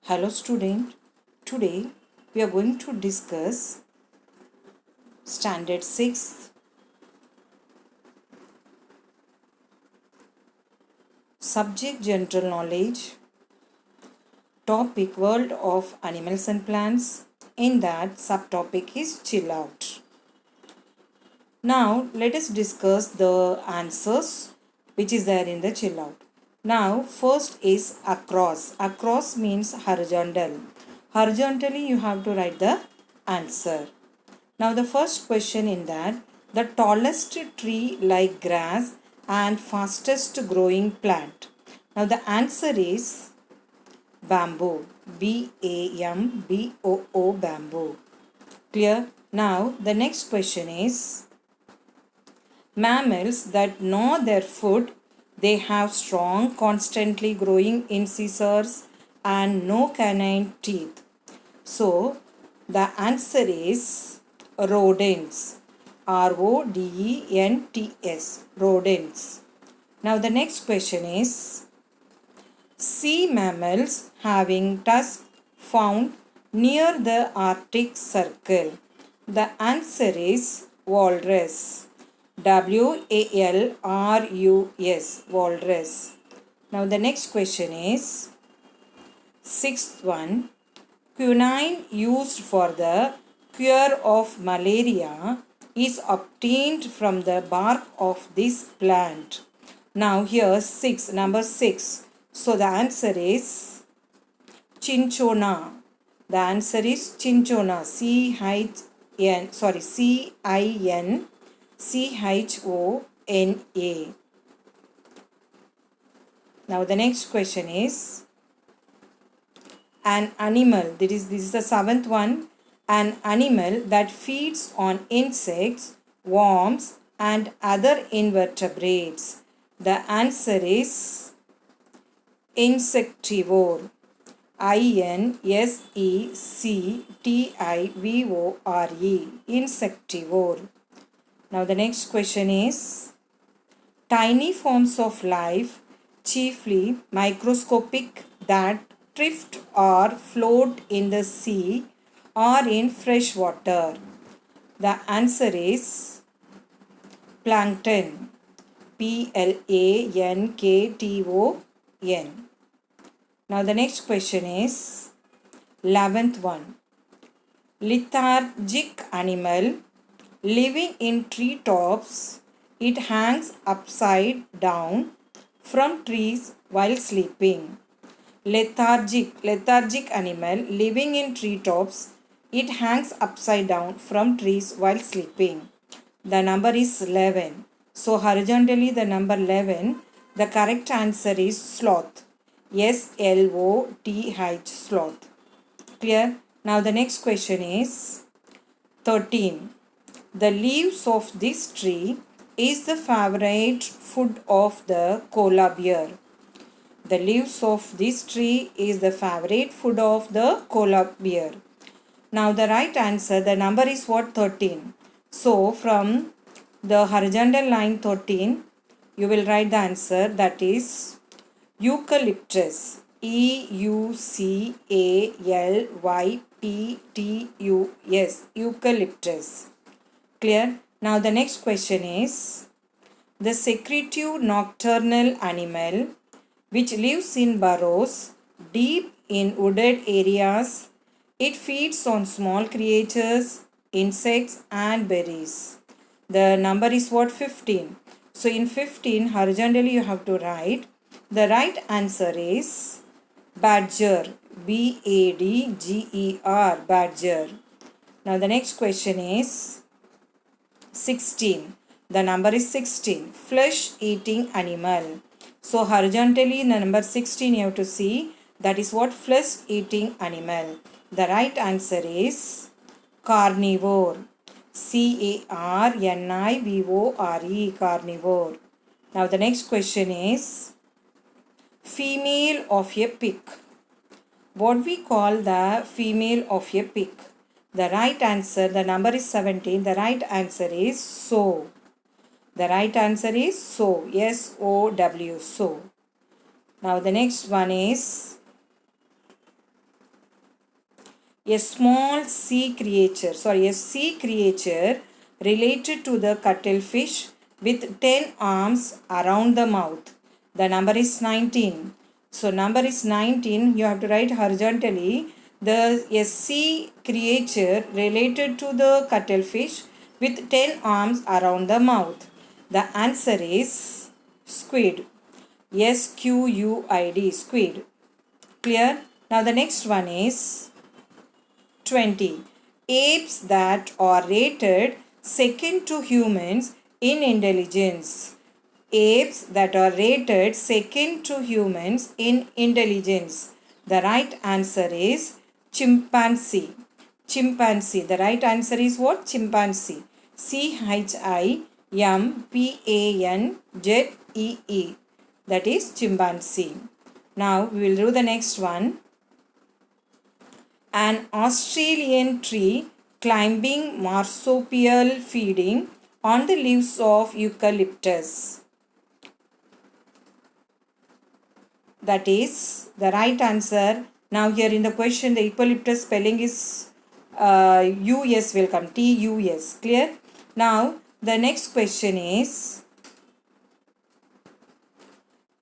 Hello student, today we are going to discuss standard 6 subject general knowledge topic world of animals and plants. In that subtopic is chill out. Now let us discuss the answers which is there in the chill out. Now first is across. Across means horizontal. Horizontally you have to write the answer. Now the first question in that, the tallest tree like grass and fastest growing plant. Now the answer is bamboo. B-A-M-B-O-O, bamboo. Clear? Now the next question is, mammals that gnaw their food, they have strong, constantly growing incisors and no canine teeth. So the answer is rodents. Rodents. Rodents. Now the next question is, sea mammals having tusks found near the Arctic Circle. The answer is walrus. Walrus. Walrus. Now the next question is, sixth one, quinine used for the cure of malaria is obtained from the bark of this plant. Now here number 6. So the answer is cinchona. The answer is cinchona. Cinchona. Now the next question is, an animal, this is the seventh one, an animal that feeds on insects, worms and other invertebrates. The answer is insectivore. Insectivore. Insectivore. Now the next question is, tiny forms of life, chiefly microscopic, that drift or float in the sea or in fresh water. The answer is plankton. Plankton. Now the next question is 11th one. Lethargic animal living in treetops. It hangs upside down from trees while sleeping. Lethargic animal living in treetops. It hangs upside down from trees while sleeping. The number is 11. So horizontally the number 11. The correct answer is sloth. S-L-O-T-H, sloth. Clear? Now the next question is 13. The leaves of this tree is the favorite food of the koala bear. The leaves of this tree is the favorite food of the koala bear. Now the right answer, the number is what? 13. So from the horizontal line 13, you will write the answer, that is eucalyptus. Eucalyptus. Eucalyptus. Clear? Now the next question is, the secretive nocturnal animal which lives in burrows deep in wooded areas. It feeds on small creatures, insects and berries. The number is what? 15. So in 15, horizontally you have to write. The right answer is badger. B-A-D-G-E-R. Badger. Now the next question is 16. The number is 16. Flesh eating animal. So horizontally the number 16 you have to see. That is what? Flesh eating animal. The right answer is carnivore. C-A-R-N-I-V-O-R-E. Carnivore. Now the next question is, female of a pig. What we call the female of a pig? The right answer, the number is 17. The right answer is sow. The right answer is sow. S-O-W. Sow. Now the next one is A small a sea creature related to the cuttlefish with 10 arms around the mouth. The number is 19. So number is 19. You have to write horizontally. A sea creature related to the cuttlefish with 10 arms around the mouth. The answer is squid. Squid. Squid. Clear? Now the next one is 20. Apes that are rated second to humans in intelligence. Apes that are rated second to humans in intelligence. The right answer is chimpanzee. Chimpanzee. The right answer is what? Chimpanzee. Chimpanzee. That is chimpanzee. Now we will do the next one. An Australian tree climbing marsupial feeding on the leaves of eucalyptus. That is the right answer. Now here in the question the eucalyptus spelling is US will come. TUS. Clear? Now the next question is,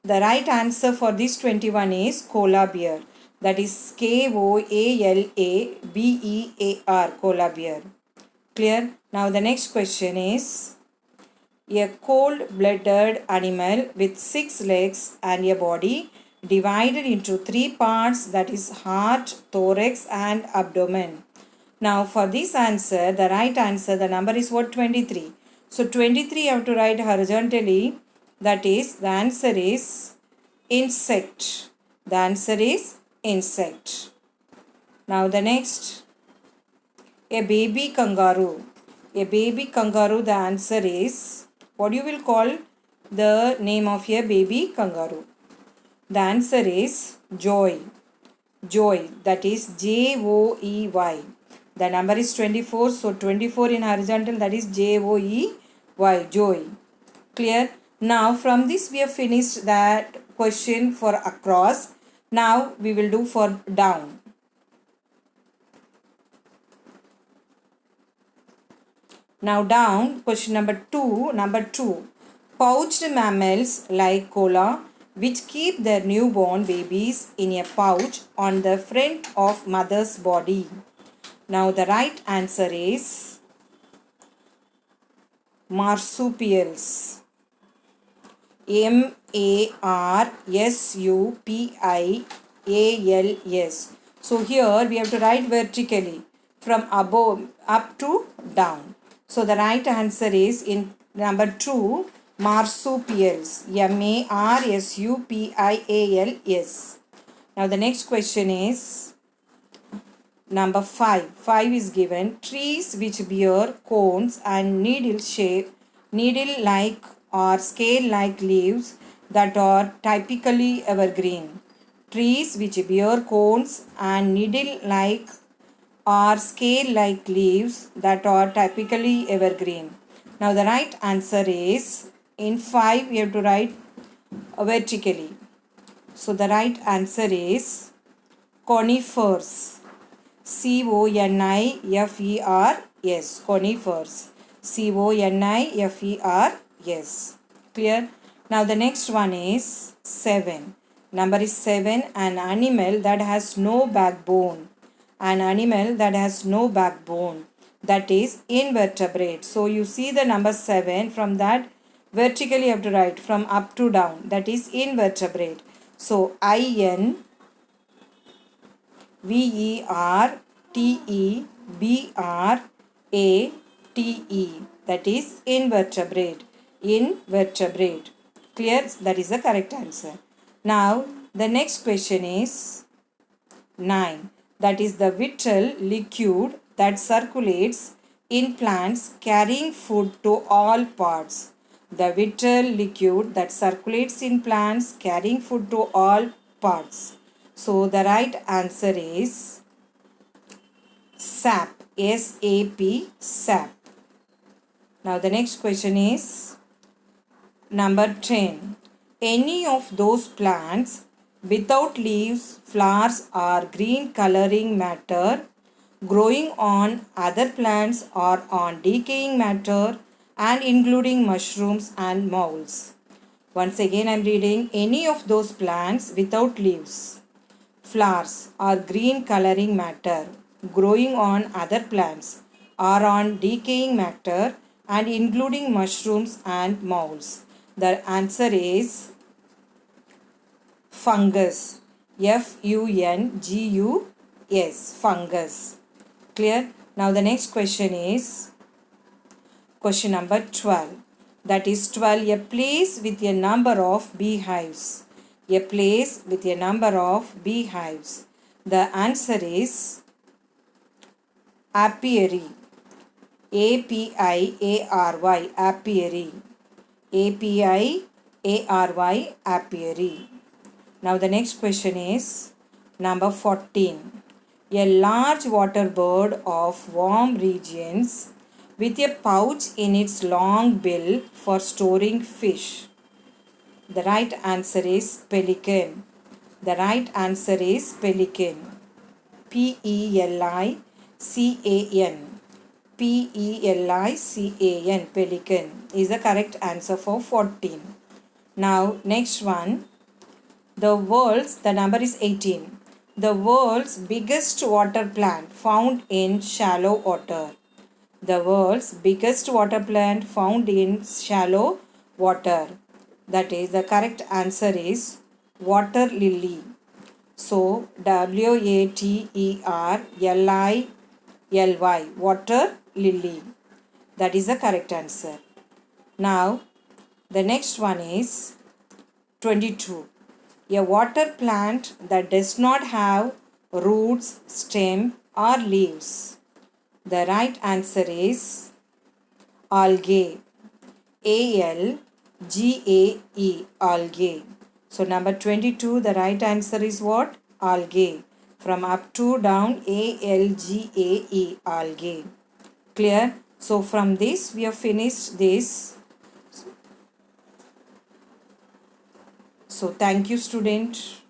the right answer for this 21 is koala bear. That is KOALABEAR, koala bear. Clear? Now the next question is, a cold-blooded animal with 6 legs and a body divided into 3 parts, that is heart, thorax and abdomen. Now for this answer, the right answer, the number is what? 23. So 23 you have to write horizontally. That is, the answer is insect. The answer is insect. Now the next, a baby kangaroo. A baby kangaroo, the answer is, what you will call the name of a baby kangaroo? The answer is Joy. Joy. That is JOEY. The number is 24. So 24 in horizontal, that is JOEY. Joy. Clear? Now from this we have finished that question for across. Now we will do for down. Now down, question number 2. Number 2. Pouched mammals like koala, which keep their newborn babies in a pouch on the front of mother's body. Now the right answer is marsupials. MARSUPIALS. So here we have to write vertically from above up to down. So the right answer is in number 2, marsupials. MARSUPIALS. Now the next question is number 5. 5 is given. Trees which bear cones and needle-like or scale-like leaves that are typically evergreen. Trees which bear cones and needle-like or scale-like leaves that are typically evergreen. Now the right answer is, in 5 we have to write vertically. So the right answer is conifers. CONIFERS. Conifers. CONIFERS. Clear? Now the next one is 7. Number is 7. An animal that has no backbone. An animal that has no backbone. That is invertebrate. So you see the number 7, from that vertically you have to write from up to down. That is invertebrate. So INVERTEBRATE. That is invertebrate. Invertebrate. Clear? That is the correct answer. Now the next question is 9. That is the vital liquid that circulates in plants carrying food to all parts. The vital liquid that circulates in plants carrying food to all parts. So the right answer is sap. SAP. Sap. Now the next question is number 10. Any of those plants without leaves, flowers or green coloring matter growing on other plants or on decaying matter and including mushrooms and molds. Once again, I am reading any of those plants without leaves, flowers or green coloring matter growing on other plants or on decaying matter and including mushrooms and molds. The answer is fungus. Fungus. Fungus. Clear? Now the next question is question number 12. That is 12. A place with a number of beehives. A place with a number of beehives. The answer is apiary. A-P-I-A-R-Y. Apiary. A-P-I-A-R-Y. Apiary. Now the next question is number 14. A large water bird of warm regions with a pouch in its long bill for storing fish. The right answer is pelican. The right answer is pelican. P-E-L-I-C-A-N. P-E-L-I-C-A-N. Pelican is the correct answer for 14. Now next one. The number is 18. The world's biggest water plant found in shallow water. The world's biggest water plant found in shallow water. That is, the correct answer is water lily. So, W-A-T-E-R-L-I-L-Y, water lily. That is the correct answer. Now, the next one is 22. A water plant that does not have roots, stem or leaves. The right answer is algae. A-L-G-A-E, algae. So number 22, the right answer is what? Algae. From up to down, A-L-G-A-E, algae. Clear? So from this, we have finished this. So thank you, student.